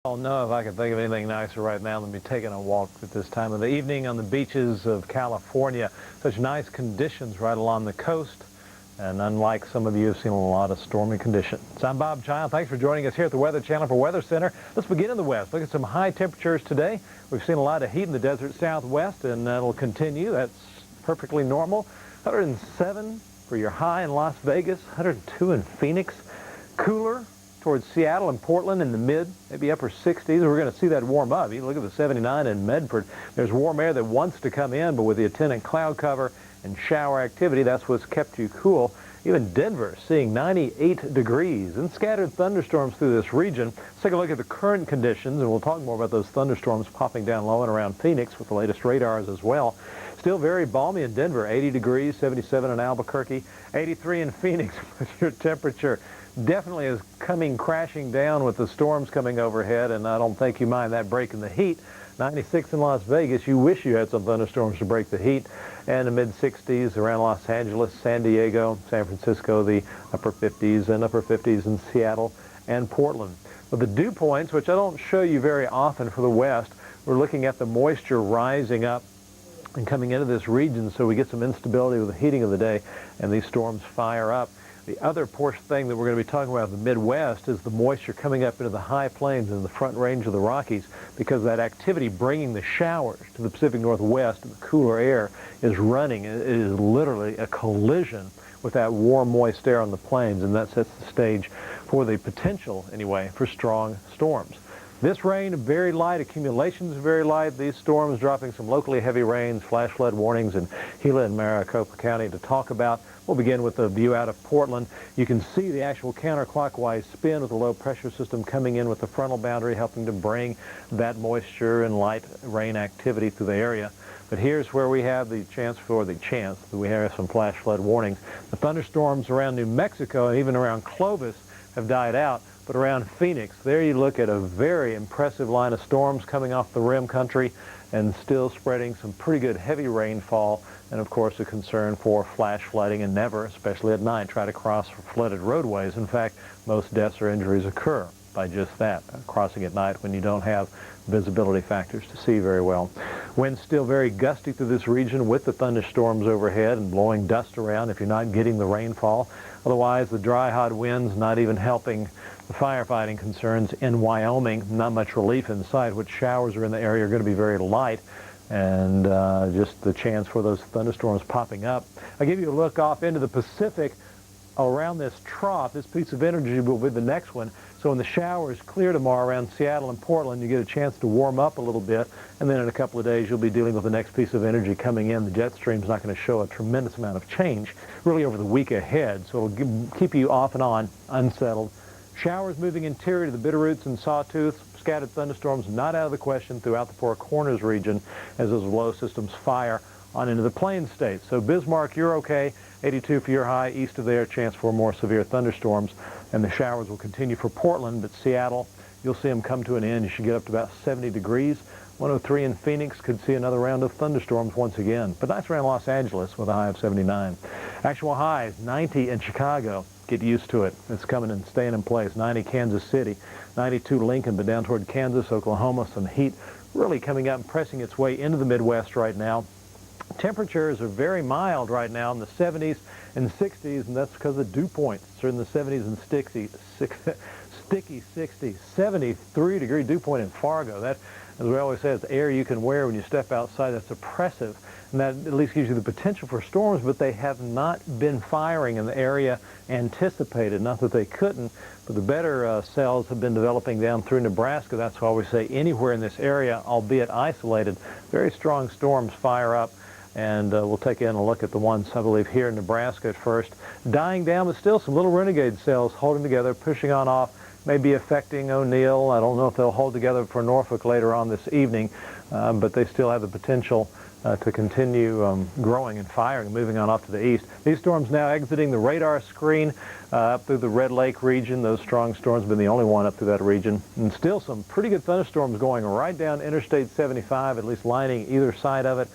I don't know if I can think of anything nicer right now than be taking a walk at this time of the evening on the beaches of California. Such nice conditions right along the coast, and unlike some of you have seen a lot of stormy conditions. I'm Bob Child. Thanks for joining us here at the Weather Channel for Weather Center. Let's begin in the west. Look at some high temperatures today. We've seen a lot of heat in the desert southwest, and that'll continue. That's perfectly normal. 107 for your high in Las Vegas, 102 in Phoenix. Cooler towards Seattle and Portland in the mid, maybe upper 60s. We're going to see that warm up. You look at the 79 in Medford. There's warm air that wants to come in, but with the attendant cloud cover and shower activity, that's what's kept you cool. Even Denver seeing 98 degrees and scattered thunderstorms through this region. Let's take a look at the current conditions, and we'll talk more about those thunderstorms popping down low and around Phoenix with the latest radars as well. Still very balmy in Denver, 80 degrees, 77 in Albuquerque, 83 in Phoenix. But your temperature definitely is coming crashing down with the storms coming overhead, and I don't think you mind that breaking the heat. 96 in Las Vegas. You wish you had some thunderstorms to break the heat. And the mid-60s around Los Angeles, San Diego, San Francisco, the upper 50s and upper 50s in Seattle and Portland. With the dew points, which I don't show you very often for the west, we're looking at the moisture rising up and coming into this region, so we get some instability with the heating of the day, and these storms fire up. The other portion thing that we're going to be talking about in the Midwest is the moisture coming up into the high plains and the front range of the Rockies, because that activity bringing the showers to the Pacific Northwest and the cooler air is running. It is literally a collision with that warm, moist air on the plains, and that sets the stage for the potential, anyway, for strong storms. This rain, very light. Accumulations very light. These storms dropping some locally heavy rains, flash flood warnings in Gila and Maricopa County to talk about. We'll begin with the view out of Portland. You can see the actual counterclockwise spin with the low pressure system coming in with the frontal boundary, helping to bring that moisture and light rain activity through the area. But here's where we have the chance that we have some flash flood warnings. The thunderstorms around New Mexico and even around Clovis have died out. But around Phoenix, there you look at a very impressive line of storms coming off the rim country and still spreading some pretty good heavy rainfall, and of course a concern for flash flooding, and never, especially at night, try to cross flooded roadways. In fact, most deaths or injuries occur by just that, crossing at night when you don't have visibility factors to see very well. Winds still very gusty through this region with the thunderstorms overhead and blowing dust around if you're not getting the rainfall. Otherwise, the dry, hot winds not even helping the firefighting concerns in Wyoming. Not much relief in sight. What showers are in the area are going to be very light, and just the chance for those thunderstorms popping up. I'll give you a look off into the Pacific around this trough. This piece of energy will be the next one. So when the showers clear tomorrow around Seattle and Portland, you get a chance to warm up a little bit, and then in a couple of days you'll be dealing with the next piece of energy coming in. The jet stream's not going to show a tremendous amount of change really over the week ahead, so it'll keep you off and on, unsettled. Showers moving interior to the Bitterroots and Sawtooth. Scattered thunderstorms not out of the question throughout the Four Corners region as those low systems fire on into the Plains states. So Bismarck, you're okay. 82 for your high. East of there, chance for more severe thunderstorms, and the showers will continue for Portland, but Seattle, you'll see them come to an end. You should get up to about 70 degrees. 103 in Phoenix, could see another round of thunderstorms once again, but nice around Los Angeles with a high of 79. Actual highs, 90 in Chicago. Get used to it. It's coming and staying in place. 90 Kansas City, 92 Lincoln, but down toward Kansas, Oklahoma, some heat really coming up and pressing its way into the Midwest right now. Temperatures are very mild right now in the 70s and 60s, and that's because the dew points are in the 70s and sticky 60s. 73-degree dew point in Fargo. That, as we always say, it's air you can wear when you step outside. That's oppressive, and that at least gives you the potential for storms, but they have not been firing in the area anticipated. Not that they couldn't, but the better cells have been developing down through Nebraska. That's why we say anywhere in this area, albeit isolated, very strong storms fire up. And we'll take in a look at the ones, I believe, here in Nebraska at first. Dying down, but still some little renegade cells holding together, pushing on off, maybe affecting O'Neill. I don't know if they'll hold together for Norfolk later on this evening, but they still have the potential to continue growing and firing and moving on off to the east. These storms now exiting the radar screen up through the Red Lake region. Those strong storms have been the only one up through that region. And still some pretty good thunderstorms going right down Interstate 75, at least lining either side of it.